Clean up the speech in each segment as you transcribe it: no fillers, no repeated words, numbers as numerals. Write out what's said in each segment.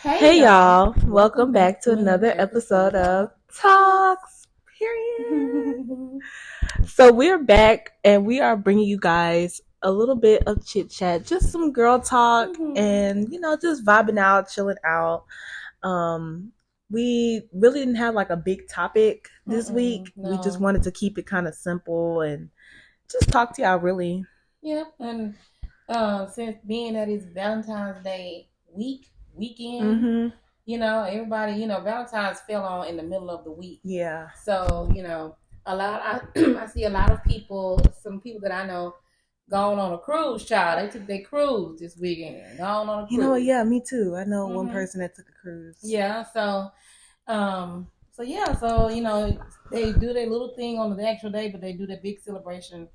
Hey y'all, welcome back to another episode of Talkz. Period. So we're back and we are bringing you guys a little bit of chit chat, just some girl talk, and just vibing out, chilling out. We really didn't have like a big topic this week. No. We just wanted to keep it kind of simple and just talk to y'all really. Yep, and since being that it's Valentine's Day weekend, everybody, Valentine's fell on in the middle of the week. Yeah. So, I see a lot of people, some people that I know, gone on a cruise, child. They took their cruise this weekend. Gone on a cruise. Yeah, me too. I know one person that took a cruise. Yeah, so they do their little thing on the actual day, but they do their big celebration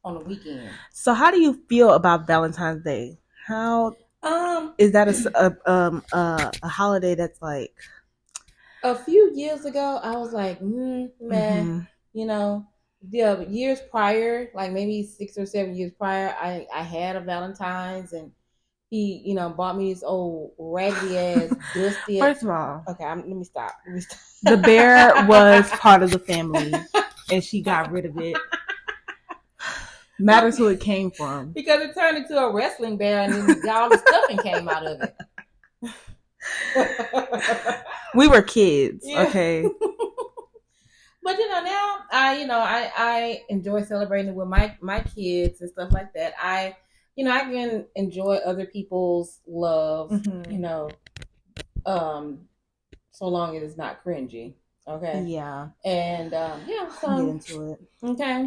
on the weekend. So how do you feel about Valentine's Day? How is that a holiday that's like? A few years ago, I was like, man, the years prior, like maybe 6 or 7 years prior, I had a Valentine's, and he, bought me this old raggedy ass, dusty. First of all, okay, let me stop. The bear was part of the family, and she got rid of it. Matters who it came from. Because it turned into a wrestling bear, and then all the stuffing came out of it. We were kids, okay. But now I enjoy celebrating with my kids and stuff like that. I can enjoy other people's love, so long as it's not cringy. Okay. Yeah. And so get into it. Okay.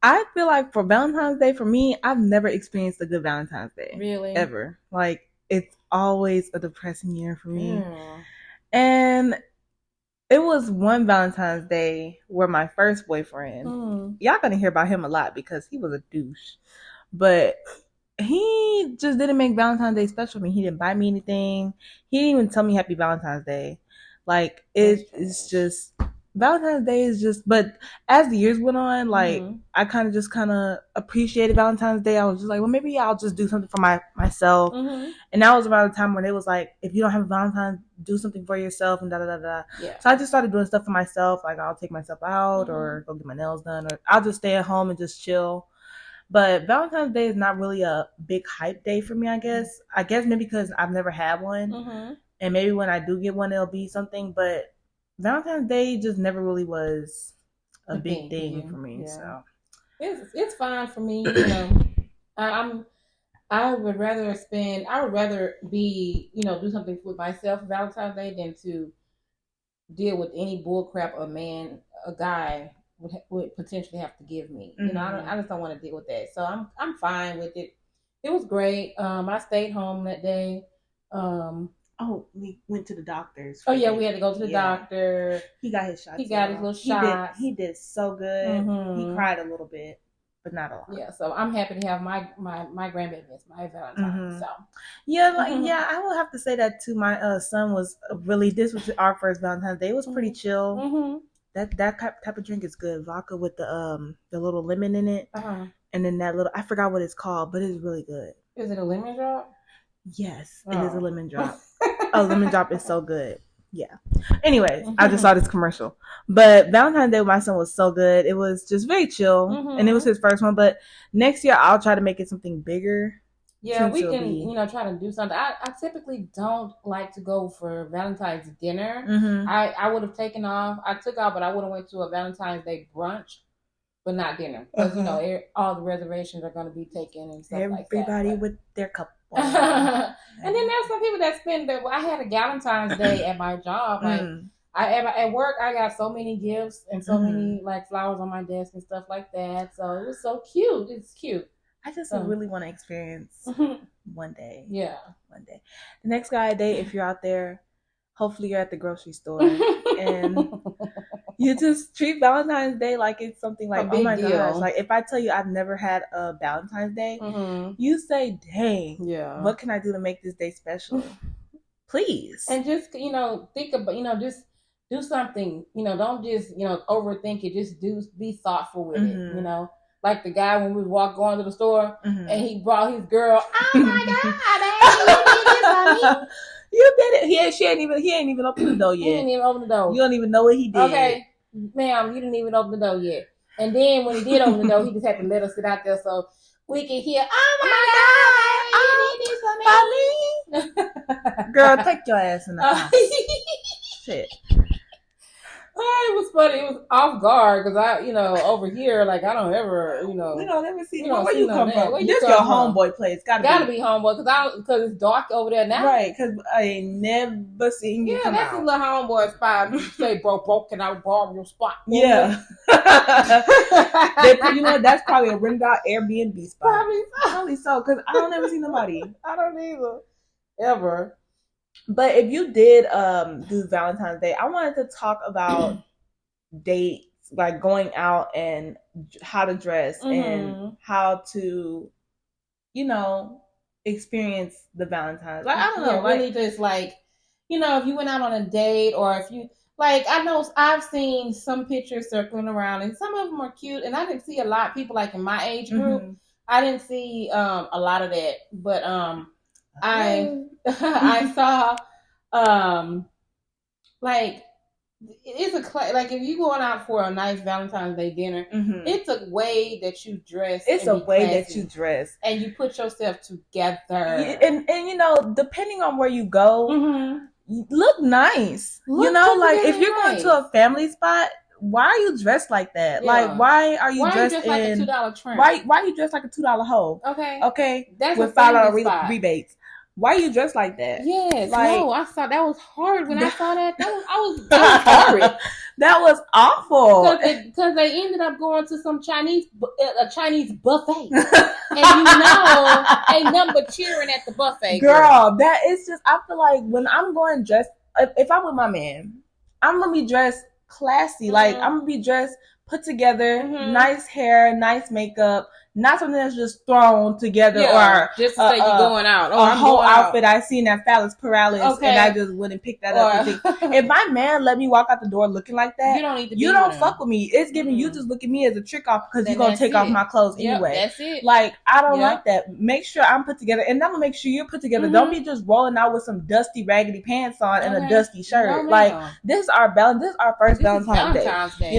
I feel like for Valentine's Day, for me, I've never experienced a good Valentine's Day. Really? Ever. Like, it's always a depressing year for me. Yeah. And it was one Valentine's Day where my first boyfriend, y'all gonna hear about him a lot because he was a douche. But he just didn't make Valentine's Day special for me. He didn't buy me anything. He didn't even tell me Happy Valentine's Day. Like, it's just, Valentine's Day is just, but as the years went on, like, I kind of appreciated Valentine's Day. I was just like, well, maybe I'll just do something for myself. And that was around the time when it was like, if you don't have a Valentine's, do something for yourself and da-da-da-da. Yeah. So I just started doing stuff for myself. Like, I'll take myself out or go get my nails done, or I'll just stay at home and just chill. But Valentine's Day is not really a big hype day for me, I guess. I guess maybe because I've never had one. And maybe when I do get one, it'll be something. But Valentine's Day just never really was a big thing for me. Yeah. So it's fine for me. I would rather be, do something with myself Valentine's Day than to deal with any bull crap a guy would potentially have to give me. I just don't want to deal with that. So I'm fine with it. It was great. I stayed home that day. We went to the doctor's. Oh yeah, we had to go to the doctor. He got his shots. He got his little shots. He did so good. He cried a little bit, but not a lot. Yeah, so I'm happy to have my grandbaby as my Valentine. So I will have to say that too. My son was this was our first Valentine's Day. It was pretty chill. That type of drink is good. Vodka with the little lemon in it, and then that little, I forgot what it's called, but it's really good. Is it a lemon drop? Yes, it is a lemon drop. A lemon drop is so good. Yeah. Anyways, I just saw this commercial. But Valentine's Day with my son was so good. It was just very chill. And it was his first one. But next year, I'll try to make it something bigger. Yeah, we can, try to do something. I typically don't like to go for Valentine's dinner. I would have taken off. I took off, but I would have went to a Valentine's Day brunch, but not dinner. Because, all the reservations are going to be taken and stuff like that. Everybody with their couple. And then there's some people that spend I had a Valentine's Day at my job. Like at work, I got so many gifts and so many like flowers on my desk and stuff like that. So it was so cute. It's cute. I just really want to experience one day. Yeah. One day. The next guy I date, if you're out there, hopefully you're at the grocery store and you just treat Valentine's Day like it's something like, oh my gosh. Like, if I tell you I've never had a Valentine's Day, you say, dang, what can I do to make this day special? Please. And just, think about, just do something, don't just, overthink it. Just be thoughtful with it, Like the guy when we going to the store and he brought his girl, oh my God, You did it. He ain't even opened the door yet. He ain't even open the door. You don't even know what he did. Okay, ma'am, you didn't even open the door yet. And then when he did open the door, he just had to let us sit out there so we can hear, oh my God, girl, take your ass in the house. Shit. It was funny. It was off guard because over here, like I don't ever, we don't ever see. Where you come from? This your homeboy place. Gotta be homeboy because it's dark over there now. Right? Because I ain't never seen you come out. Yeah, that's a little homeboy spot. You say, bro, can I borrow your spot? Yeah. That's probably a rented out Airbnb spot. Probably so. Because I don't ever see nobody. I don't either. Ever. But if you did do Valentine's Day, I wanted to talk about dates, like going out and how to dress and how to, experience the Valentine's. Like, I don't know. Really just like, if you went out on a date or if you, like, I know I've seen some pictures circling around and some of them are cute. And I didn't see a lot of people like in my age group. I didn't see a lot of that. But I saw like it's like if you going out for a nice Valentine's Day dinner, it's a way that you dress. It's a way that you dress and you put yourself together. And depending on where you go, you look nice. If you're going to a family spot, why are you dressed like that? Yeah. Like, why are you dressed like a $2 tramp? Why are you dressed like a $2 hoe? Okay, that's with $5 rebates. Why are you dressed like that? Yes, I saw that was hard when I saw that. That was horrid. That was awful. Because they ended up going to some Chinese buffet, and ain't nothing but cheering at the buffet. Girl, that is just. I feel like when I'm going dressed, if I'm with my man, I'm gonna be dressed classy. Like I'm gonna be dressed, put together, nice hair, nice makeup. Not something that's just thrown together or just to say you're going out. A whole outfit I seen that phallus paralysis and I just wouldn't pick that up. If my man let me walk out the door looking like that, you don't fuck with me. It's giving you just look at me as a trick off because you're gonna take off my clothes anyway. That's it. Like I don't like that. Make sure I'm put together, and I'm gonna make sure you're put together. Don't be just rolling out with some dusty raggedy pants on and a dusty shirt. This is our first Valentine's Day.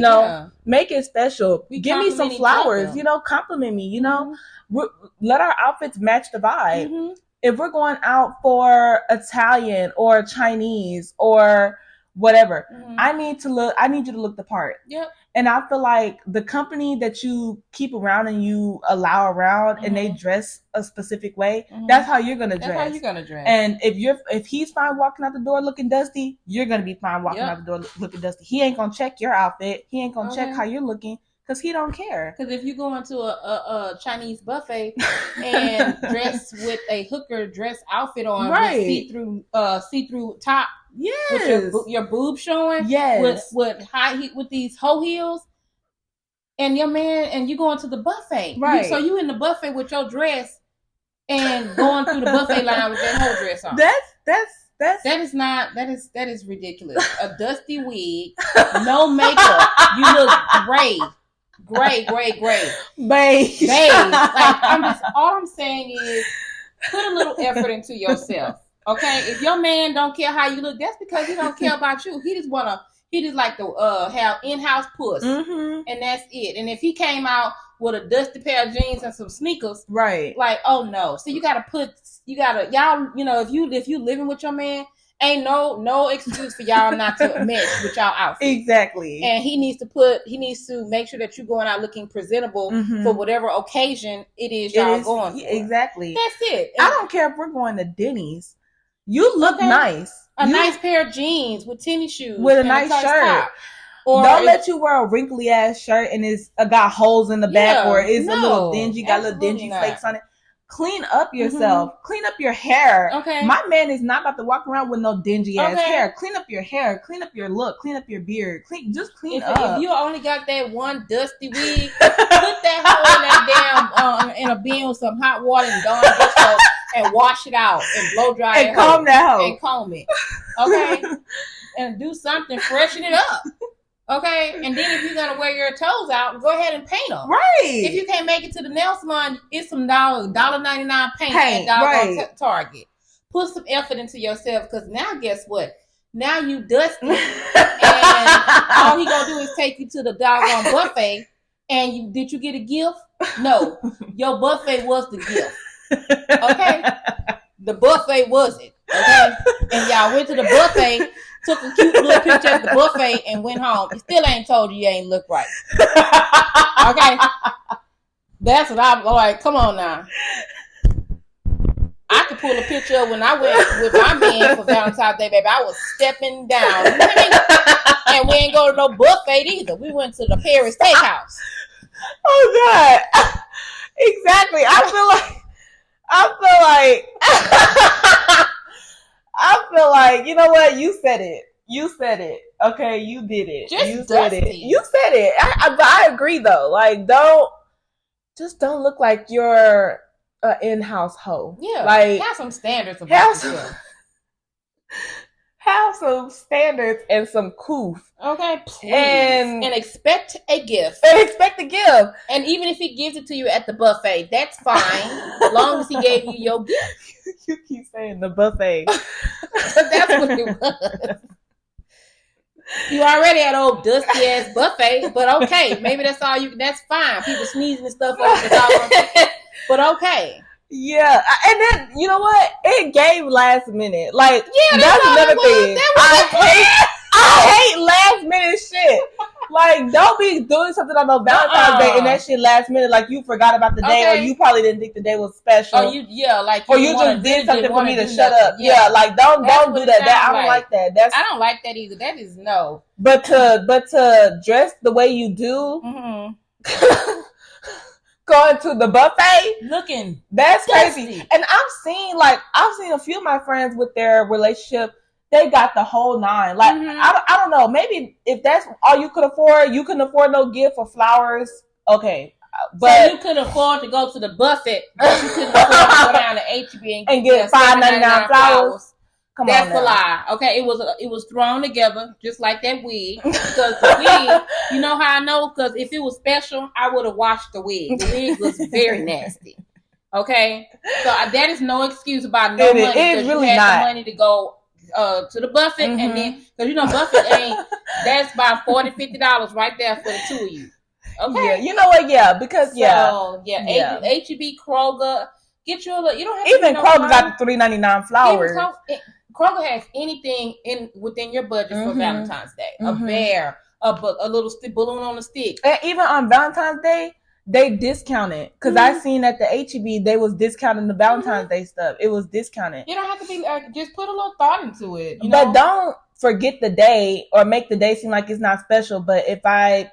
Make it special. Give me some flowers. Compliment me. Let our outfits match the vibe. If we're going out for Italian or Chinese or whatever, I need you to look the part. Yep. And I feel like the company that you keep around and you allow around and they dress a specific way, that's how you're gonna dress. And if he's fine walking out the door looking dusty, you're gonna be fine walking out the door looking dusty. He ain't gonna check your outfit. He ain't gonna check how you're looking. Because he don't care. Because if you go into a Chinese buffet and dress with a hooker dress outfit on, with see-through top, with your boob showing, with high heat with these hoe heels, and your man, and you going to the buffet, so you in the buffet with your dress and going through the buffet line with that hoe dress on. That is ridiculous. A dusty wig, no makeup, you look great. Great. Babe. Like all I'm saying is put a little effort into yourself. Okay? If your man don't care how you look, that's because he don't care about you. He just like to have in-house puss. And that's it. And if he came out with a dusty pair of jeans and some sneakers, like, oh no. So y'all, if you living with your man, ain't no excuse for y'all not to match with y'all outfit. Exactly. And he needs to make sure that you're going out looking presentable for whatever occasion it is y'all going for. Exactly. That's it. I don't care if we're going to Denny's. You look nice. Nice pair of jeans with tennis shoes. With a nice shirt. Top. Or don't let you wear a wrinkly ass shirt and it's got holes in the back or it's a little dingy, got little dingy flakes on it. Clean up yourself. Clean up your hair. Okay. My man is not about to walk around with no dingy ass hair. Clean up your hair. Clean up your look. Clean up your beard. Clean up. If you only got that one dusty wig, put that hoe in that damn in a bin with some hot water and Dawn dish soap and wash it out and blow dry it. And comb that hoe. And comb it. Okay? And do something. Freshen it up. Okay, and then if you're gonna wear your toes out, go ahead and paint them. Right. If you can't make it to the nail salon, it's some $1.99 paint at Target. Put some effort into yourself, because now guess what? Now you dusty, and all he gonna do is take you to the doggone buffet. And did you get a gift? No, your buffet was the gift. Okay, the buffet was it. Okay, and y'all went to the buffet, took a cute little picture at the buffet, and went home. It still ain't told you ain't look right. Okay, that's what I'm like. Come on now. I could pull a picture when I went with my man for Valentine's Day, baby. I was stepping down. You know what I mean? And we ain't go to no buffet either. We went to the Paris Steakhouse. Oh God. Exactly. I feel like, you know what? You said it. Okay, you did it. You said it. But I agree though. Like, don't look like you're an in-house hoe. Yeah. Like, have some standards about yourself. Have some standards and some coof. Okay, please. And expect a gift. And even if he gives it to you at the buffet, that's fine. As long as he gave you your gift. You keep saying the buffet. That's what it was. You already had old dusty ass buffet, but okay. Maybe that's all you. That's fine. People sneezing and stuff over the dog. But okay. Yeah, and then you know what? It gave last minute. Like, yeah, that's another thing. I hate last minute shit. Like, don't be doing something on no Valentine's Day and that shit last minute, like you forgot about the day, or you probably didn't think the day was special. Or you just did something for me to shut up. Yeah, like don't do that. I don't like that. I don't like that either. That is no. But to dress the way you do. Mm-hmm. Going to the buffet, looking that's crazy. And I've seen a few of my friends with their relationship. They got the whole nine. Like, mm-hmm. I don't know. Maybe if that's all you could afford, you couldn't afford no gift or flowers. Okay, but so you could afford to go to the buffet, but you couldn't afford to go down to HEB and get $5.99 flowers. That's a lie. Okay, it was thrown together just like that wig. Because the wig, you know how I know? Because if it was special, I would have washed the wig. The wig was very nasty. Okay, so that is no excuse about no money. Because really you had the money to go to the buffet, mm-hmm. and then because you know buffet that's about $40-$50 right there for the two of you. Okay, yeah, you know what? Yeah, because HEB, Kroger, get you a little. You don't have even Kroger got the $3.99 flowers. Kroger has anything within your budget mm-hmm. for Valentine's Day. Mm-hmm. A bear, a little balloon on a stick. And even on Valentine's Day, they discounted. Because mm-hmm. I seen at the HEB, they was discounting the Valentine's mm-hmm. Day stuff. It was discounted. You don't have to be, just put a little thought into it. But don't forget the day or make the day seem like it's not special. But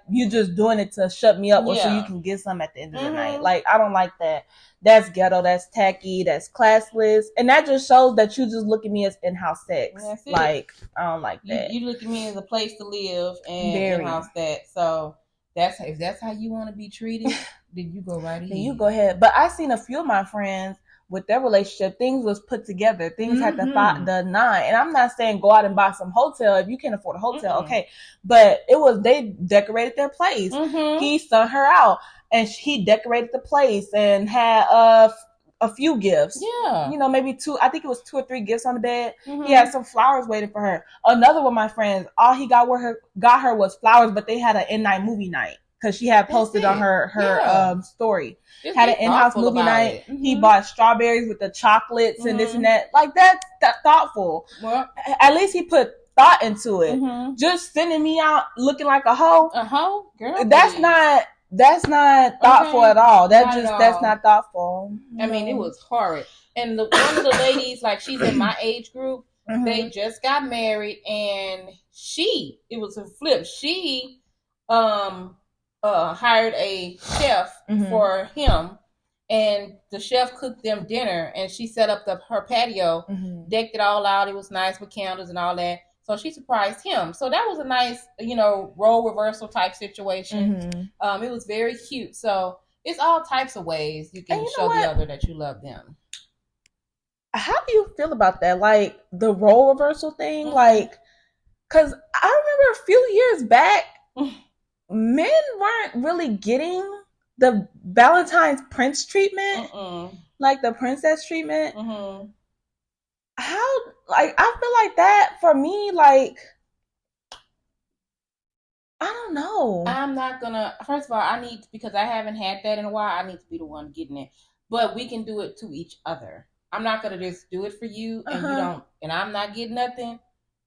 you just doing it to shut me up or so you can get some at the end of the night. Like, I don't like that. That's ghetto, that's tacky, that's classless. And that just shows that you just look at me as in-house sex. Like, I don't like that. You look at me as a place to live and in-house sex. So if that's how you want to be treated, then you go right ahead. Then you go ahead. But I seen a few of my friends with their relationship, things was put together. Things mm-hmm. had the nine. And I'm not saying go out and buy some hotel if you can't afford a hotel, mm-hmm. okay. But they decorated their place. Mm-hmm. He sent her out. And he decorated the place and had a few gifts. Yeah. You know, maybe two. I think it was 2 or 3 gifts on the bed. Mm-hmm. He had some flowers waiting for her. Another one of my friends, all he got her was flowers, but they had an in-night movie night. Because she had posted on her story. Had an in-house movie night. Mm-hmm. He bought strawberries with the chocolates mm-hmm. and this and that. Like, that's thoughtful. Well, at least he put thought into it. Mm-hmm. Just sending me out looking like a hoe. A hoe? Girl, That's not thoughtful at all. That's not thoughtful. I mean, it was horrid. And one of the ladies, like, she's in my age group. Mm-hmm. They just got married, and it was a flip. She hired a chef mm-hmm. for him, and the chef cooked them dinner, and she set up her patio, mm-hmm. decked it all out. It was nice with candles and all that. So she surprised him. So that was a nice, role reversal type situation. Mm-hmm. It was very cute. So it's all types of ways you can show the other that you love them. How do you feel about that? Like, the role reversal thing? Mm-hmm. Like, because I remember a few years back, men weren't really getting the Valentine's Prince treatment. Mm-mm. Like the princess treatment. Mm-hmm. how, like, I feel like that for me, like, I don't know. I'm not gonna. First of all, I need, because I haven't had that in a while. I need to be the one getting it, but we can do it to each other. I'm not gonna just do it for you and you don't, and I'm not getting nothing.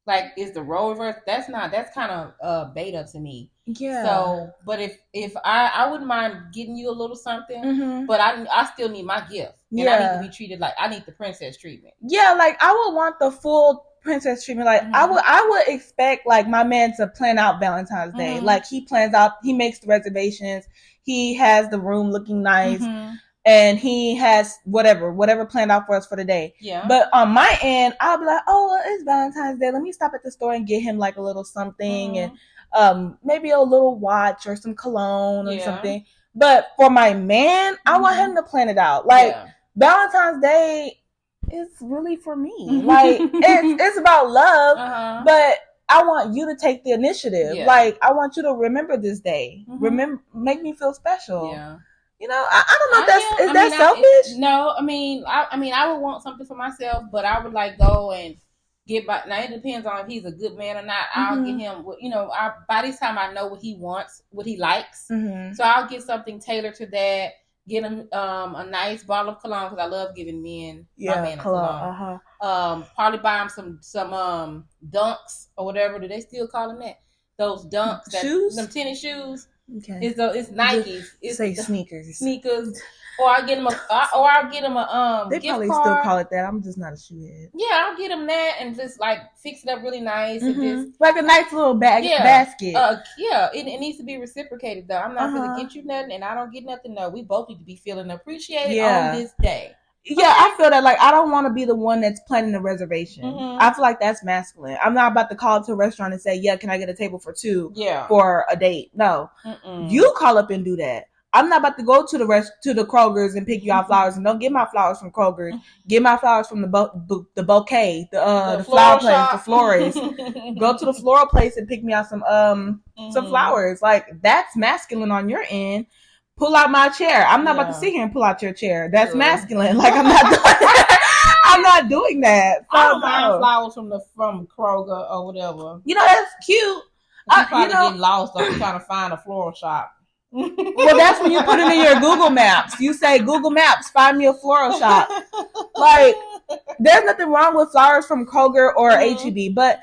Like, is the role reverse? That's kind of beta to me. Yeah. So, but if I wouldn't mind getting you a little something, but I still need my gift, and I need to be treated like, I need the princess treatment. Yeah, like I would want the full princess treatment. Like I would expect like my man to plan out Valentine's Day. Like he plans out, he makes the reservations, he has the room looking nice. And he has whatever planned out for us for the day. Yeah. But on my end, I'll be like, oh, it's Valentine's Day. Let me stop at the store and get him like a little something, and maybe a little watch or some cologne or something. But for my man, I want him to plan it out. Like Valentine's Day is really for me. Like it's about love, but I want you to take the initiative. Yeah. Like I want you to remember this day. Make me feel special. Yeah. You know, I don't know if that's selfish? No, I mean, I would want something for myself, but I would like go and get by. Now it depends on if he's a good man or not. I'll get him, you know, by this time I know what he wants, what he likes. So I'll get something tailored to that. Get him a nice bottle of cologne, because I love giving my man a cologne. Probably buy him some dunks or whatever. Do they still call them that? Those dunks, shoes, them tennis shoes. Okay. It's Nikes. It's say sneakers. Or I'll get him a They gift probably card. still call it that. I'm just not a shoe head. Yeah, I'll get him that and just like fix it up really nice and just like a nice little basket. It needs to be reciprocated though. I'm not gonna get you nothing and I don't get nothing. No, we both need to be feeling appreciated on this day. Yeah, I feel that. Like, I don't want to be the one that's planning the reservation. I feel like that's masculine. I'm not about to call up to a restaurant and say, yeah, can I get a table for two for a date? No. You call up and do that. I'm not about to go to the Kroger's and pick you out flowers. And don't get my flowers from Kroger's. Get my flowers from the bouquet, the flower place, the florist. Go to the floral place and pick me out some flowers. Like, that's masculine on your end. Pull out my chair. I'm not about to sit here and pull out your chair. That's masculine. Like, I'm not doing that. I'm not doing that. So, I don't mind flowers from Kroger or whatever. You know, that's cute. You probably get lost or trying to find a floral shop. Well, that's when you put it in your Google Maps. You say, Google Maps, find me a floral shop. Like, there's nothing wrong with flowers from Kroger or H-E-B. But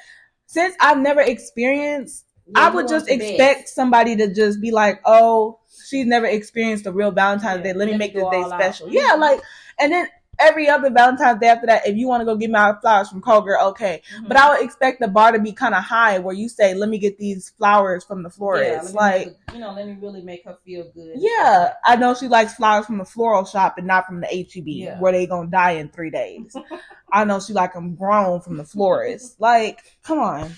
since I've never experienced, I would just expect somebody to just be like, oh, she's never experienced a real Valentine's Day. Let me make this day special. Yeah, like, and then every other Valentine's Day after that, if you want to go get my flowers from Kroger, okay. But I would expect the bar to be kind of high where you say, let me get these flowers from the florist. Let me really make her feel good. Yeah, I know she likes flowers from the floral shop and not from the H-E-B where they going to die in 3 days. I know she like them grown from the florist. Like, come on.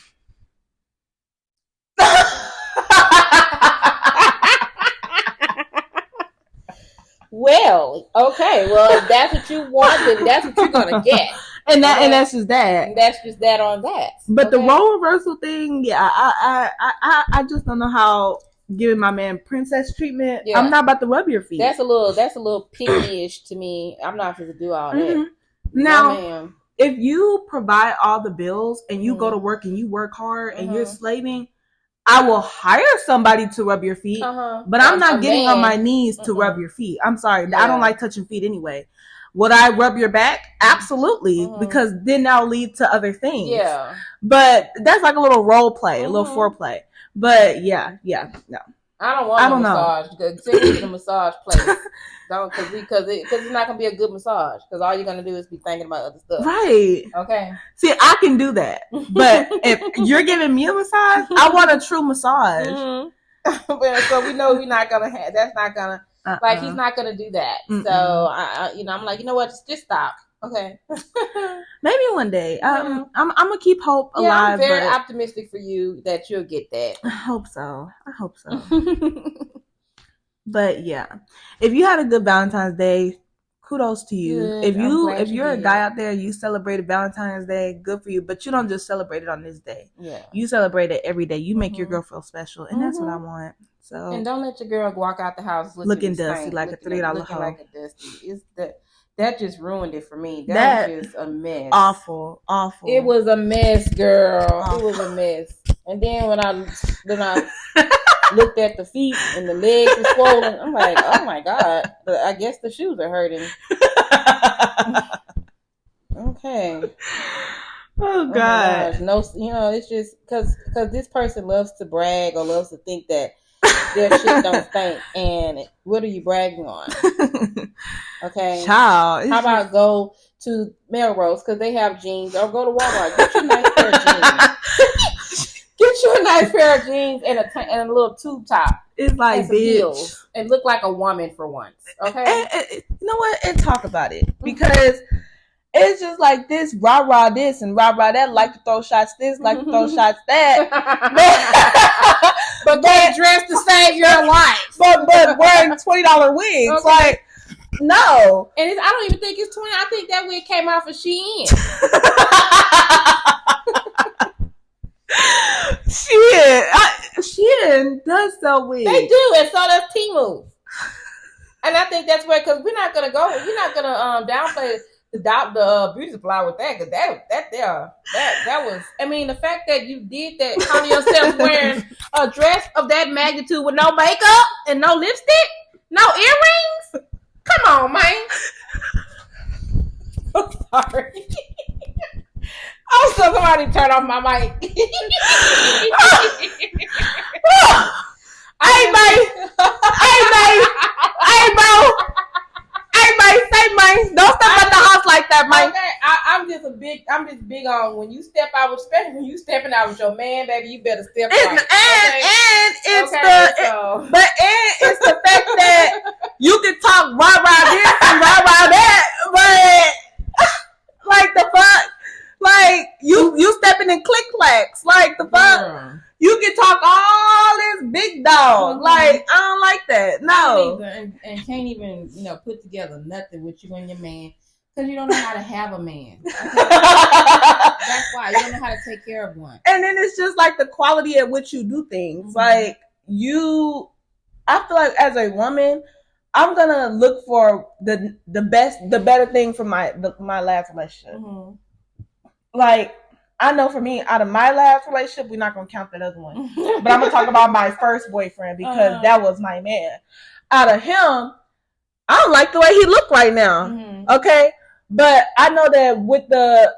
Well, okay. Well, if that's what you want, then that's what you're gonna get. And that's just that. And that's just that on that. But the role reversal thing, I just don't know how giving my man princess treatment. Yeah. I'm not about to rub your feet. That's a little picky-ish to me. I'm not going to do all that. Now, if you provide all the bills and you go to work and you work hard and you're slaving, I will hire somebody to rub your feet, but I'm not getting on my knees to rub your feet. I'm sorry. I don't like touching feet anyway. Would I rub your back? Absolutely, because then that'll lead to other things. Yeah. But that's like a little role play, a little foreplay. But yeah, no. I don't want a massage. Send me to the massage place. Don't, because it's not gonna be a good massage. Because all you're gonna do is be thinking about other stuff. Right. Okay. See, I can do that, but if you're giving me a massage, I want a true massage. Well, so we know we're not gonna have. That's not gonna. Like, he's not gonna do that. So I'm like, you know what? Just stop. Okay. Maybe one day. I'm gonna keep hope alive. I'm very optimistic for you that you'll get that. I hope so. But yeah, if you had a good Valentine's Day, kudos to you. Good. If you're a guy out there, you celebrated Valentine's Day, good for you. But you don't just celebrate it on this day. Yeah. You celebrate it every day. You make your girl feel special, and that's what I want. So, and don't let your girl walk out the house looking dusty like a $3 hoe. Like a dusty. that just ruined it for me. That was just a mess. Awful. It was a mess, girl. Awful. It was a mess. And then when I looked at the feet and the legs were swollen, I'm like, oh my God, I guess the shoes are hurting. Okay. Oh God. No, it's just because this person loves to brag or loves to think that their shit don't stink. And what are you bragging on? Okay. Child. How about go to Melrose because they have jeans, or go to Walmart, get you a nice pair of jeans. Get you a nice pair of jeans and a little tube top. It's like, and bitch, and look like a woman for once. Okay. And you know what? And talk about it, because it's just like this rah this and rah that. Like to throw shots this, like to throw shots that. but get dressed to save your life. But wearing $20 wigs, okay. Like. No. And I don't even think it's 20. I think that wig came off of Shein. Shein does sell wigs. They do, and so does Temu. And I think that's where, because we're not gonna downplay the beauty supply with that, because that was. I mean, the fact that you did that, call yourself wearing a dress of that magnitude with no makeup and no lipstick, no earrings. Come on, man. I'm sorry. I'm so somebody turn off my mic. Hey, man. Don't step out the house like that, man. Okay, I'm just big on when you step out, especially when you stepping out with your man, baby. You better step right. And it's it's the fact that you can talk rah this and rah that, but like the fuck, like you stepping in click clacks, like the fuck. Yeah. You can talk all this big dog. Mm-hmm. Like, I don't like that. No. And can't even, put together nothing with you and your man. Because you don't know how to have a man. Okay? That's why. You don't know how to take care of one. And then it's just like the quality at which you do things. Mm-hmm. Like, I feel like as a woman, I'm going to look for the better thing from my last relationship. Mm-hmm. Like, I know for me, out of my last relationship, we're not going to count that other one. But I'm going to talk about my first boyfriend, because that was my man. Out of him, I don't like the way he looked right now. Mm-hmm. Okay? But I know that with the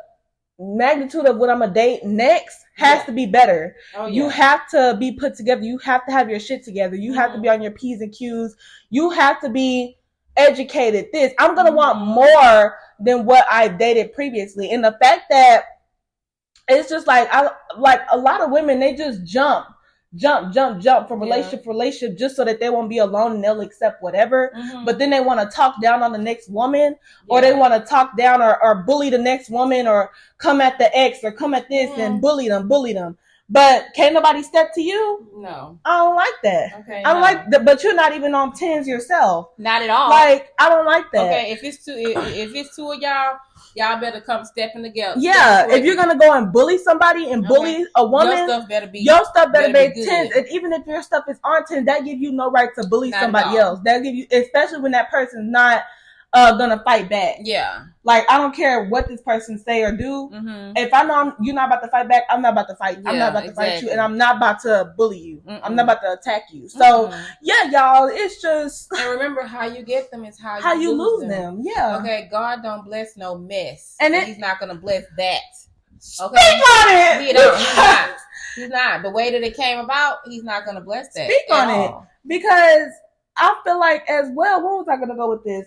magnitude of what I'm going to date next has to be better. Oh, yeah. You have to be put together. You have to have your shit together. You have to be on your P's and Q's. You have to be educated. I'm going to want more than what I dated previously. And the fact that it's just like a lot of women, they just jump from relationship to relationship just so that they won't be alone and they'll accept whatever. Mm-hmm. But then they want to talk down on the next woman, or they want to talk down or bully the next woman, or come at the ex, or come at this and bully them. But can't nobody step to you? No. I don't like that. Okay. I don't like that, but you're not even on 10s yourself. Not at all. Like, I don't like that. Okay, if it's two of y'all better come stepping together. Yeah, if you're gonna go and bully somebody and bully a woman, your stuff better be 10s. And even if your stuff is on 10, that gives you no right to bully somebody else. That give you, especially when that person's not gonna fight back. Yeah. Like, I don't care what this person say or do. Mm-hmm. If I know you're not about to fight back, I'm not about to fight. Yeah, I'm not about to fight you, and I'm not about to bully you. Mm-mm. I'm not about to attack you. So yeah, y'all, it's just. And remember, how you get them is how you lose them. Yeah. Okay, God don't bless no mess, and He's not gonna bless that. Okay. Speak on it. He's not. The way that it came about, He's not gonna bless that. Speak on it, because I feel like as well. Where was I gonna go with this?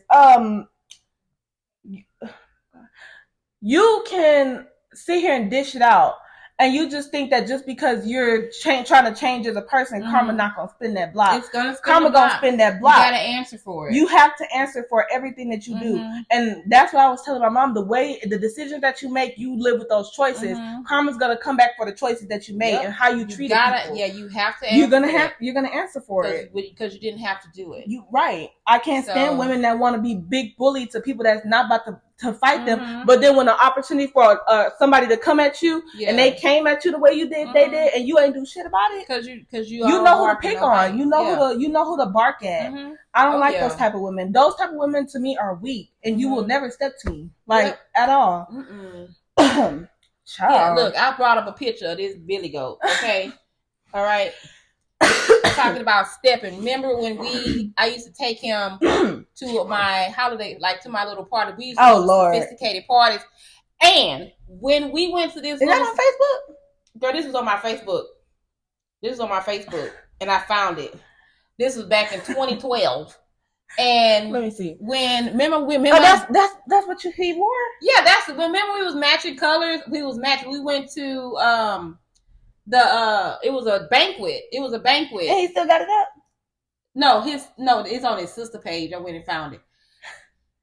You can sit here and dish it out, and you just think that just because you're trying to change as a person, karma not gonna spin that block. It's gonna spin karma gonna spin that block. You gotta answer for it. You have to answer for everything that you do, and that's what I was telling my mom. The decisions that you make, you live with those choices. Karma's gonna come back for the choices that you made and how you treated people. Yeah, you have to. You're gonna answer for it because you didn't have to do it. I can't stand women that want to be big bully to people that's not about to to fight them. But then when the opportunity for somebody to come at you and they came at you the way you did, they did, and you ain't do shit about it, because you know who to pick on. You know who to bark at. I don't like those type of women. Those type of women to me are weak, and you will never step to me at all. Yeah, look, I brought up a picture of this Billy Goat. Okay, all right. Talking about stepping. Remember when I used to take him to my holiday, like to my little party. We used to go to sophisticated parties. And when we went to this, is that on Facebook? Girl, this was on my Facebook. And I found it. This was back in 2012. And let me see. Remember that's what he wore? Yeah, remember we was matching colors. We went to it was a banquet. And he still got it up? No, it's on his sister page. I went and found it.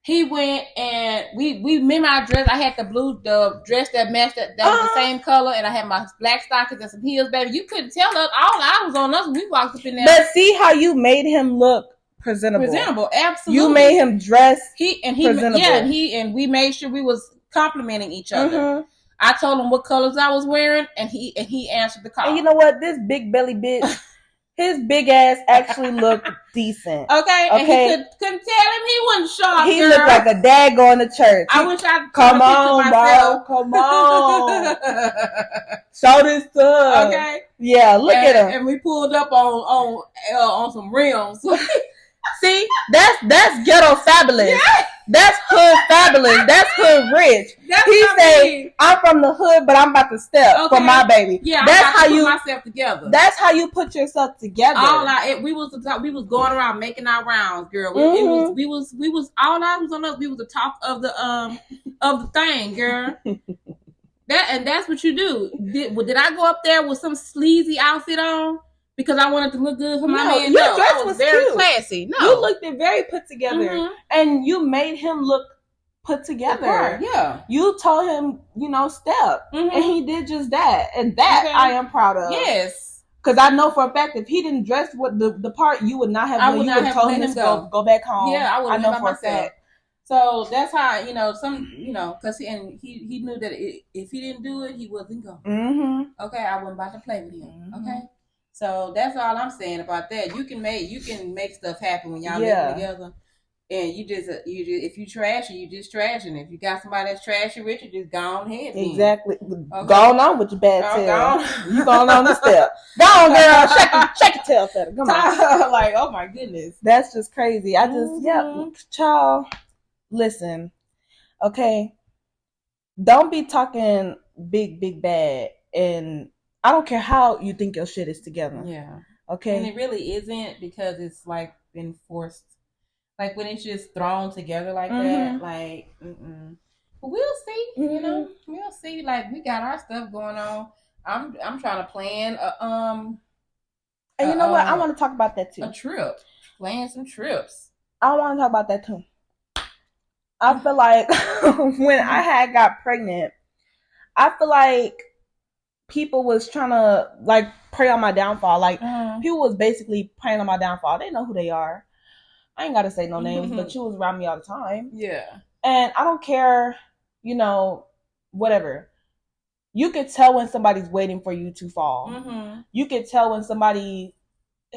He went and we remember our dress. I had the dress that matched that was the same color, and I had my black stockings and some heels, baby. You couldn't tell us. All eyes was on us when we walked up in there. But see how you made him look presentable, absolutely. You made him dress presentable. Yeah, and we made sure we was complimenting each other. I told him what colors I was wearing, and he answered the call. And you know what? This big belly bitch, his big ass actually looked decent. Okay. And he couldn't tell him he wasn't sharp. He looked like a dad going to church. I wish I come on, bro. Come on. Show this to him. Okay. Yeah, look at him. And we pulled up on some rims. See, that's ghetto fabulous. Yeah. That's hood fabulous. That's hood rich. He say, I'm from the hood, but I'm about to step for my baby. Yeah, that's how you put myself together. That's how you put yourself together. We was going around making our rounds, girl. We was all eyes was on us. We was the top of the thing, girl. That's what you do. Did I go up there with some sleazy outfit on? Because I wanted to look good for my man. Your dress was very cute. Classy. No, you looked very put together, and you made him look put together. Yeah, you told him, step, and he did just that, and that I am proud of. Yes, because I know for a fact if he didn't dress with the part, you would not have. You would have told him to go back home. Yeah, I would. I know for a fact. So that's how because he knew that if he didn't do it, he wasn't going. Okay, I wasn't about to play with him. Okay. So that's all I'm saying about that. You can make stuff happen when y'all live together, and you just if you trash it, you just trashing. If you got somebody that's trashy, Richard, just go on ahead. Exactly. Okay. Go on with your bad tail. You going on the step. Go on, girl. Shake your tail feather. Come on. Like, oh my goodness, that's just crazy. I just child. Listen, okay. Don't be talking big bad and. I don't care how you think your shit is together. Yeah. Okay. And it really isn't because it's like been forced. Like when it's just thrown together like that. Like, But we'll see. We'll see. Like we got our stuff going on. I'm trying to plan And you know what? I want to talk about that too. A trip. Plan some trips. I want to talk about that too. I feel like when I got pregnant, I feel like people was trying to like prey on my downfall. Like people was basically preying on my downfall. They know who they are. I ain't gotta say no names, but you was around me all the time. Yeah. And I don't care, whatever. You could tell when somebody's waiting for you to fall. You could tell when somebody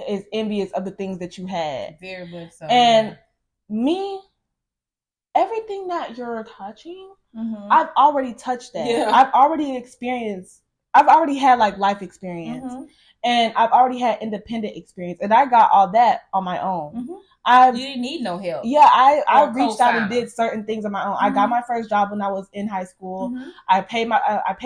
is envious of the things that you had. Very much so. And me, everything that you're touching, I've already touched that. Yeah. I've already had like life experience, and I've already had independent experience, and I got all that on my own. You didn't need no help. Yeah, I reached out and did certain things on my own. I got my first job when I was in high school. I paid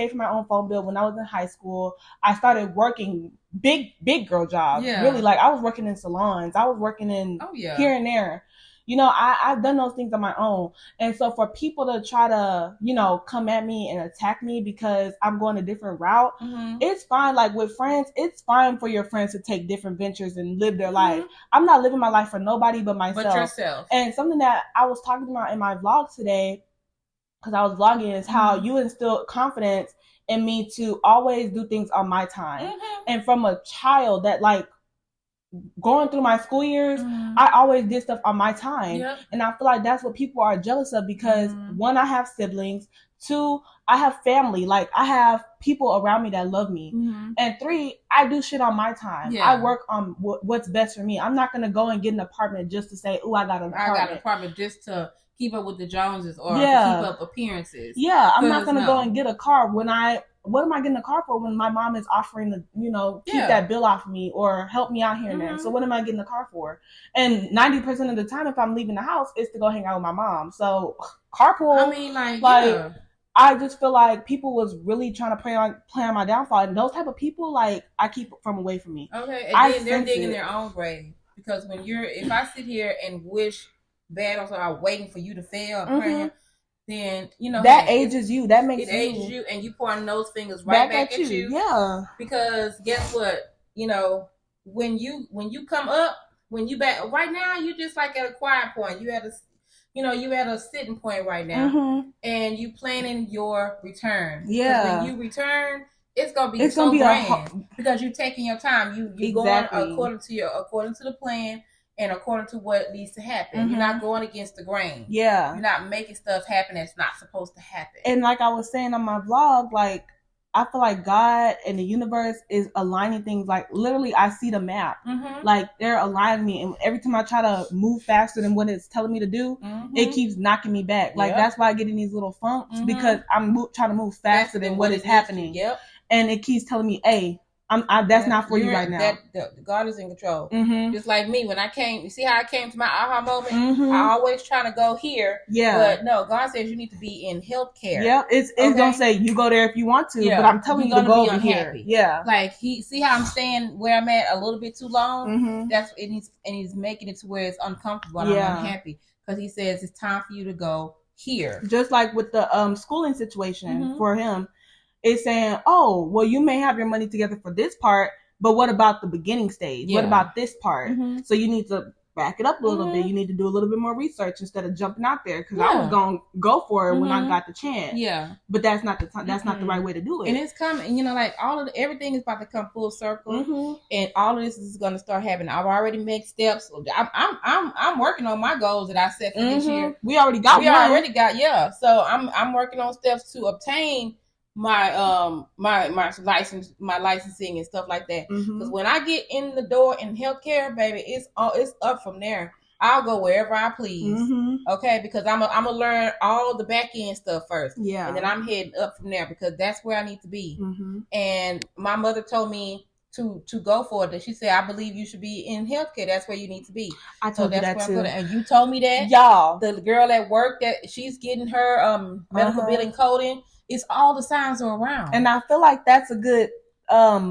for my own phone bill when I was in high school. I started working big girl jobs. Yeah. Really, like I was working in salons. I was working in here and there. I've done those things on my own. And so for people to try to, come at me and attack me because I'm going a different route, it's fine. Like with friends, it's fine for your friends to take different ventures and live their life. I'm not living my life for nobody but myself. But yourself. And something that I was talking about in my vlog today, because I was vlogging, is how you instilled confidence in me to always do things on my time. And from a child that like going through my school years, I always did stuff on my time. Yep. And I feel like that's what people are jealous of because one, I have siblings. Two, I have family. Like, I have people around me that love me. And three, I do shit on my time. Yeah. I work on what's best for me. I'm not going to go and get an apartment just to say, oh, I got an apartment just to keep up with the Joneses or to keep up appearances. Yeah, I'm not going to go and get a car when what am I getting a car for when my mom is offering to, keep that bill off of me or help me out here and there? So what am I getting a car for? And 90% of the time, if I'm leaving the house, it's to go hang out with my mom. So carpool. I mean, I just feel like people was really trying to play on my downfall, and those type of people, like, I keep from away from me. Okay, and then they're digging their own grave because if I sit here and wish bad on something, I'm waiting for you to fail. Then that ages you. That makes it ages you, and you pointing those fingers right back at you. Yeah. Because guess what? When you come up, when you back right now, you just like at a quiet point. You at a sitting point right now, and you planning your return. Yeah. When you return, it's gonna be grand because you're taking your time. You're going according to the plan. And according to what needs to happen, you're not going against the grain. Yeah, you're not making stuff happen that's not supposed to happen. And like I was saying on my vlog, like I feel like God and the universe is aligning things. Like literally, I see the map. Like they're aligning me, and every time I try to move faster than what it's telling me to do, it keeps knocking me back. Like that's why I get in these little funks because I'm trying to move faster than what is happening. Yep, and it keeps telling me, "Hey, that's not for you right now." God is in control. Just like me, when I came, you see how I came to my aha moment? I always try to go here. Yeah. But no, God says you need to be in healthcare. Yeah, it's gonna say you go there if you want to, but I'm telling you to go over here. Yeah. Like see how I'm staying where I'm at a little bit too long? That's and he's making it to where it's uncomfortable and I'm unhappy. Because he says it's time for you to go here. Just like with the schooling situation for him. It's saying, oh, well, you may have your money together for this part, but what about the beginning stage? Yeah. What about this part? So you need to back it up a little bit. You need to do a little bit more research instead of jumping out there because I was going to go for it when I got the chance. Yeah. But that's not the time. That's not the right way to do it. And it's coming, like everything is about to come full circle and all of this is going to start happening. I've already made steps. I'm working on my goals that I set for this year. We already got So I'm working on steps to obtain my licensing and stuff like that. Because when I get in the door in healthcare, baby, it's up from there. I'll go wherever I please. Okay, because I'm gonna learn all the back end stuff first. Yeah, and then I'm heading up from there because that's where I need to be. And my mother told me to go for it. She said, I believe you should be in healthcare. That's where you need to be. I told you that too. And you told me that. Y'all. The girl at work that she's getting her medical billing coding. It's all the signs are around. And I feel like that's a good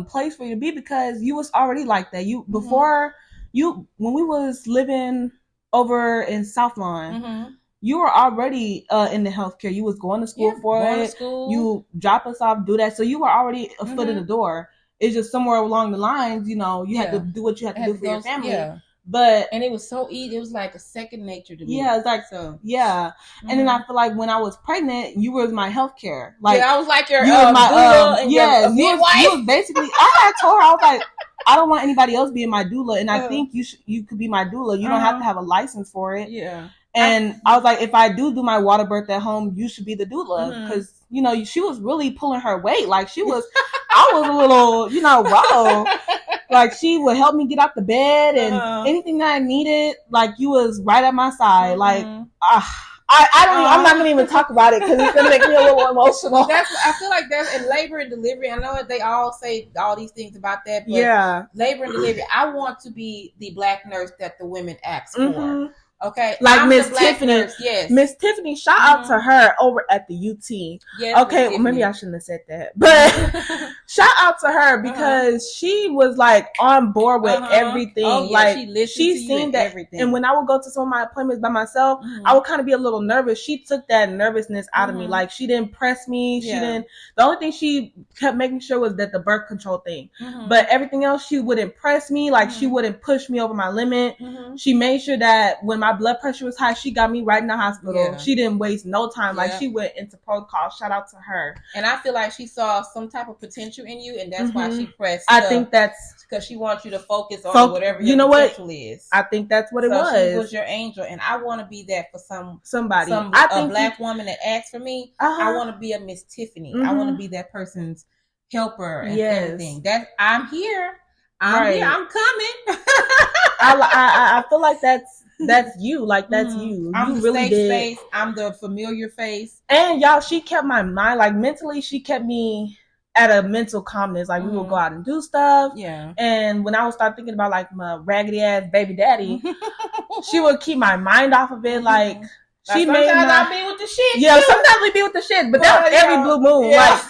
place for you to be because you was already like that. You before when we was living over in South Lawn, you were already in the healthcare. You was going to school for it. You drop us off, do that. So you were already a foot in the door. It's just somewhere along the lines, you had to do what you had to do for your family. Yeah. And it was so easy. It was like a second nature to me. Yeah, it's like so. Yeah, and then I feel like when I was pregnant, you was my healthcare. Like I was like your doula and your midwife. You was basically. I had told her I was like, I don't want anybody else being my doula, and I think you could be my doula. You don't have to have a license for it. Yeah. And I was like, if I do my water birth at home, you should be the doula because she was really pulling her weight. Like she was, I was a little, whoa. Like she would help me get out the bed and anything that I needed. Like you was right at my side. Like I'm not gonna even talk about it because it's gonna make me a little emotional. I feel like that's in labor and delivery. I know they all say all these things about that. But labor and delivery. I want to be the black nurse that the women ask for. Okay, like Miss Tiffany. Nurse, yes, Miss Tiffany. Shout out to her over at the UT. Yes, okay, well, maybe I shouldn't have said that, but shout out to her because she was like on board with everything. Oh, yeah, like she seen that everything. And when I would go to some of my appointments by myself, I would kind of be a little nervous. She took that nervousness out of me. Like she didn't press me. She didn't. The only thing she kept making sure was that the birth control thing, but everything else she wouldn't press me. Like she wouldn't push me over my limit. She made sure that when my blood pressure was high. She got me right in the hospital. Yeah. She didn't waste no time. Like, she went into protocol. Shout out to her. And I feel like she saw some type of potential in you, and that's why she pressed. I think that's because she wants you to focus on whatever your potential is. I think that's what it was. She was your angel, and I want to be that for somebody. I think a black woman that asks for me. I want to be a Miss Tiffany. I want to be that person's helper and everything. That I'm here. I'm here. I'm coming. I feel like that's you. Like, that's you. I'm the really safe face. I'm the familiar face. And y'all, she kept my mind, like, mentally, she kept me at a mental calmness. Like, we would go out and do stuff. Yeah. And when I would start thinking about, like, my raggedy ass baby daddy, she would keep my mind off of it. Like, she made I'll be with the shit. Yeah, sometimes we be with the shit, but that was every blue moon. Yeah. Like,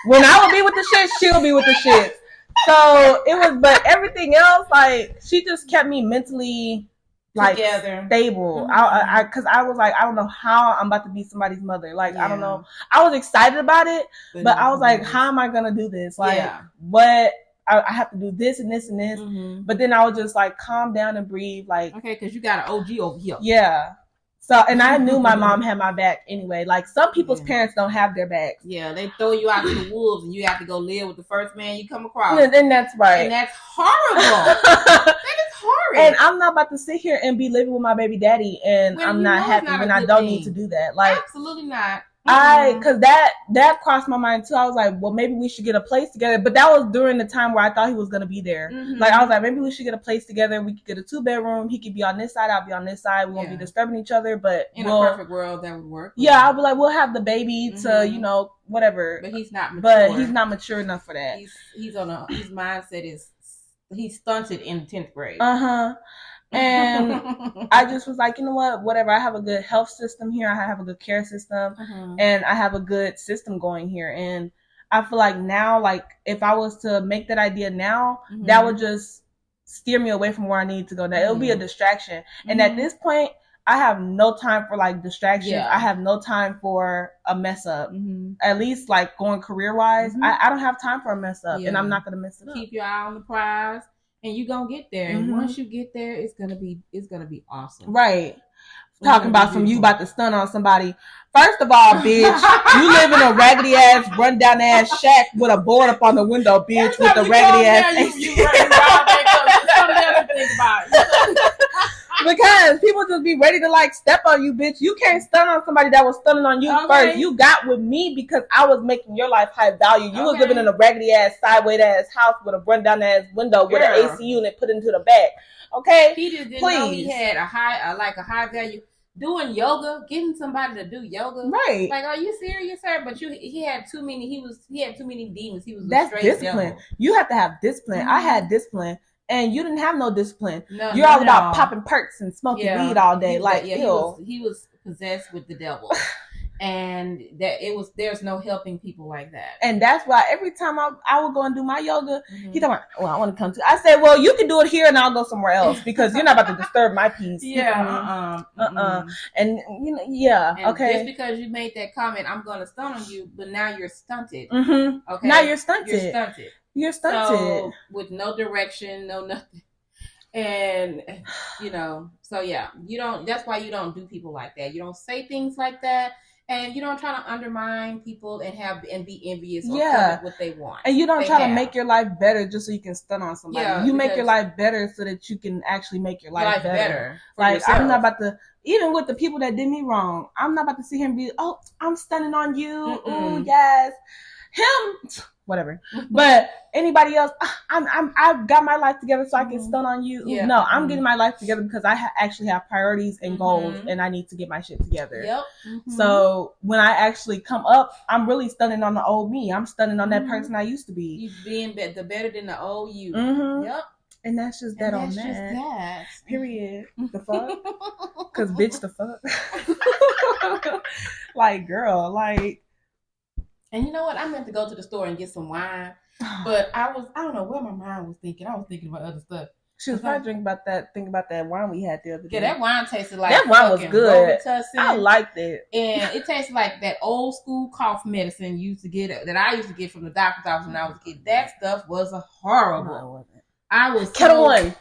when I would be with the shit, she'll be with the shit. So it was, but everything else, like, she just kept me mentally, like, stable. Because I was like, I don't know how I'm about to be somebody's mother. Like, I don't know. I was excited about it, but I was like, how am I gonna do this? Like, what? I have to do this and this and this. But then I was just like, calm down and breathe. Like, okay, because you got an OG over here. Yeah. So, and I knew my mom had my back anyway. Like, some people's parents don't have their backs. Yeah, they throw you out to the wolves and you have to go live with the first man you come across. And that's right. And that's horrible. That is horrible. And I'm not about to sit here and be living with my baby daddy and I'm not happy when I don't need to do that. Like, absolutely not. Cause that crossed my mind too. I was like, well, maybe we should get a place together. But that was during the time where I thought he was gonna be there. Like, I was like, maybe we should get a place together. We could get a 2-bedroom. He could be on this side. I'll be on this side. We won't be disturbing each other. But in a perfect world, that would work. Yeah, I'll be like, we'll have the baby to, whatever. But he's not mature. But he's not mature enough for that. His mindset is he's stunted in 10th grade. And I just was like, you know what, whatever. I have a good health system here. I have a good care system, and I have a good system going here. And I feel like now, like, if I was to make that idea now, that would just steer me away from where I need to go. Now, it'll be a distraction. And at this point, I have no time for, like, distractions. Yeah. I have no time for a mess up. At least, like, going career-wise, I don't have time for a mess up, and I'm not going to mess it up. Keep your eye on the prize. And you're gonna get there. And once you get there, it's gonna be awesome. Right. Talking about you about to stun on somebody. First of all, bitch, you live in a raggedy ass, run down ass shack with a board up on the window, bitch, with a raggedy ass. Because people just be ready to, like, step on you, bitch. You can't stun on somebody that was stunning on you first. You got with me because I was making your life high value. You was living in a raggedy ass, sideways ass house with a rundown ass window with an AC unit put into the back. Okay, he just didn't know he had a high value. Doing yoga, getting somebody to do yoga, right? Like, are you serious, sir? But he had too many. He had too many demons. He was that's discipline. Devil. You have to have discipline. I had discipline. And you didn't have no discipline. You're all about popping perks and smoking weed all day. He was possessed with the devil. And there's no helping people like that. And that's why every time I would go and do my yoga, he told me, well, I want to come to. I said, well, you can do it here and I'll go somewhere else because you're not about to disturb my peace. And and okay. Just because you made that comment, I'm going to stun on you, but now you're stunted. Okay. Now you're stunted. You're stunted. So, with no direction, no nothing. And, so yeah, that's why you don't do people like that. You don't say things like that. And you don't try to undermine people and be envious or covet what they want. And you don't try to make your life better just so you can stun on somebody. Yeah, you make your life better so that you can actually make your life better. Like, yourself. I'm not about to, even with the people that did me wrong, I'm not about to see him be, oh, I'm stunning on you. Ooh, yes. Him, whatever. But anybody else, I've got my life together so I can stun on you. Yeah. No, I'm getting my life together because I actually have priorities and goals, and I need to get my shit together. Yep. So when I actually come up, I'm really stunning on the old me. I'm stunning on that person I used to be. You being the better than the old you. Yep. And that's just that on that. Period. The fuck? Because bitch, the fuck? Like, girl, like. And you know what? I meant to go to the store and get some wine, but I don't know where my mind was thinking. I was thinking about other stuff. She was probably thinking about that wine we had the other day. Yeah, that wine tasted like that wine was good. I liked it. And it tasted like that old school cough medicine you used to get that I used to get from the doctor's office when I was a kid. That stuff was horrible. I was Kettle One.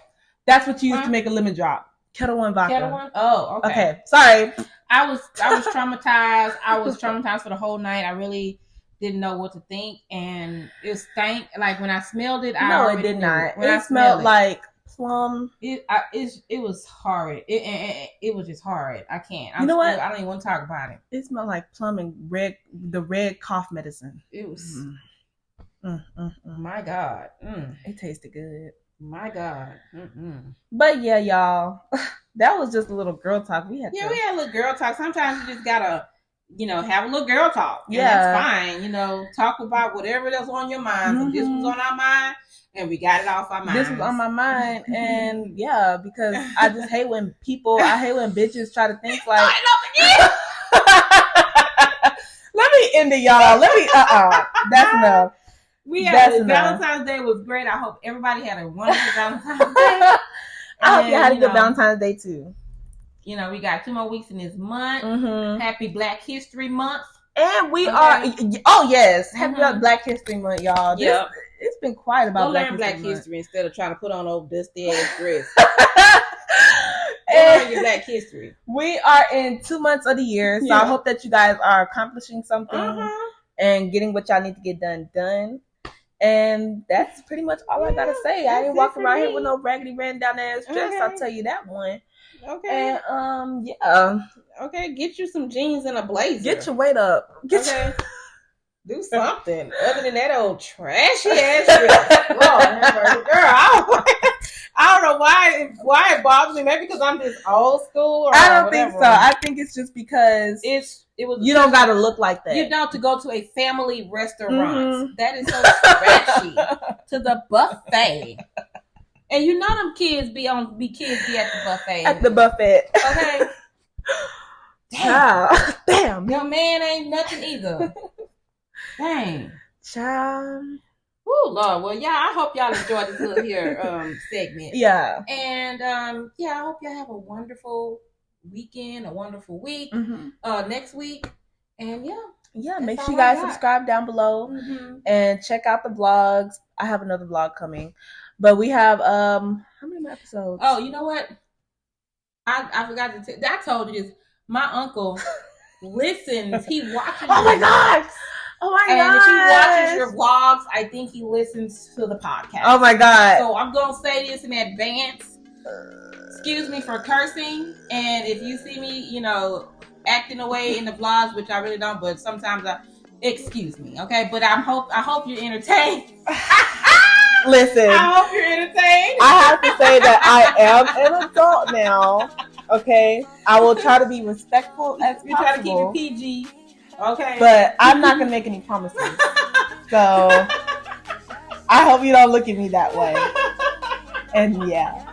That's what you used to make a lemon drop. Kettle One vodka. Kettle One? Oh, okay. Okay, sorry. I was traumatized. I was traumatized for the whole night. I really didn't know what to think, and it stank. Like when I smelled it, it did not. When it smelled like plum. It was horrid. It was just horrid. I can't. You know what? I don't even want to talk about it. It smelled like plum and the red cough medicine. It was. My God. It tasted good. My God. But yeah, y'all, that was just a little girl talk. We had a little girl talk. Sometimes you just gotta, have a little girl talk. Yeah, that's fine. Talk about whatever that's on your mind. Mm-hmm. This was on our mind, and we got it off our mind. This was on my mind, and yeah, because I just hate when bitches try to think like. Let me end it, y'all. That's enough. Valentine's Day was great. I hope everybody had a wonderful Valentine's Day. I hope you had a good Valentine's Day too. We got 2 more weeks in this month. Mm-hmm. Happy Black History Month. And we are. Oh yes, happy Black History Month, y'all. Yeah, it's been quiet about Black History instead of trying to put on old dusty ass dress. And your Black History. We are in 2 months of the year, so I hope that you guys are accomplishing something and getting what y'all need to get done. And that's pretty much all I gotta say. I ain't walking around here with no raggedy ran down ass dress. Okay. I'll tell you that one. Okay. And yeah. Okay, get you some jeans and a blazer. Get your weight up. Do something other than that old trashy ass dress. Lord, girl, I don't know why it bothers me. Maybe because I'm just old school. Or I don't think so. I think it's just because you don't got to look like that. You don't to go to a family restaurant. Mm-hmm. That is so trashy. To the buffet. And them kids be at the buffet. At the buffet. Okay. Damn. Your man ain't nothing either. Dang. Child. Oh Lord. Well, I hope y'all enjoyed this little here segment. Yeah. And I hope y'all have a wonderful weekend, a wonderful week. Mm-hmm. Next week. And make sure you guys subscribe down below and check out the vlogs. I have another vlog coming. But we have how many more episodes? Oh, you know what? I forgot to I told you this. My uncle listens. He watches. Oh my God. Oh my God. And if he watches your vlogs, I think he listens to the podcast. Oh my God. So I'm going to say this in advance. Excuse me for cursing. And if you see me, acting away in the vlogs, which I really don't, but sometimes excuse me. Okay. But I hope you're entertained. Listen. I hope you're entertained. I have to say that I am an adult now. Okay. I will try to be respectful as possible. You try to keep it PG. Okay. But I'm not going to make any promises. So I hope you don't look at me that way. And yeah.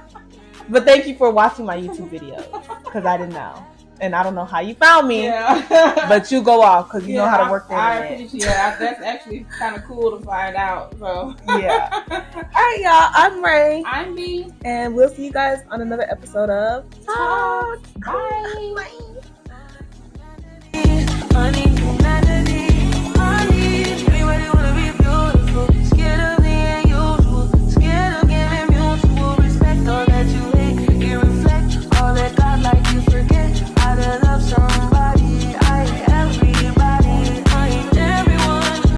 But thank you for watching my YouTube videos. Because I didn't know. And I don't know how you found me. Yeah. But you go off because you know how to work the internet. I appreciate it. That's actually kind of cool to find out. So yeah. All right, y'all. I'm Ray. I'm B. And we'll see you guys on another episode of Talkz. Bye. Bye.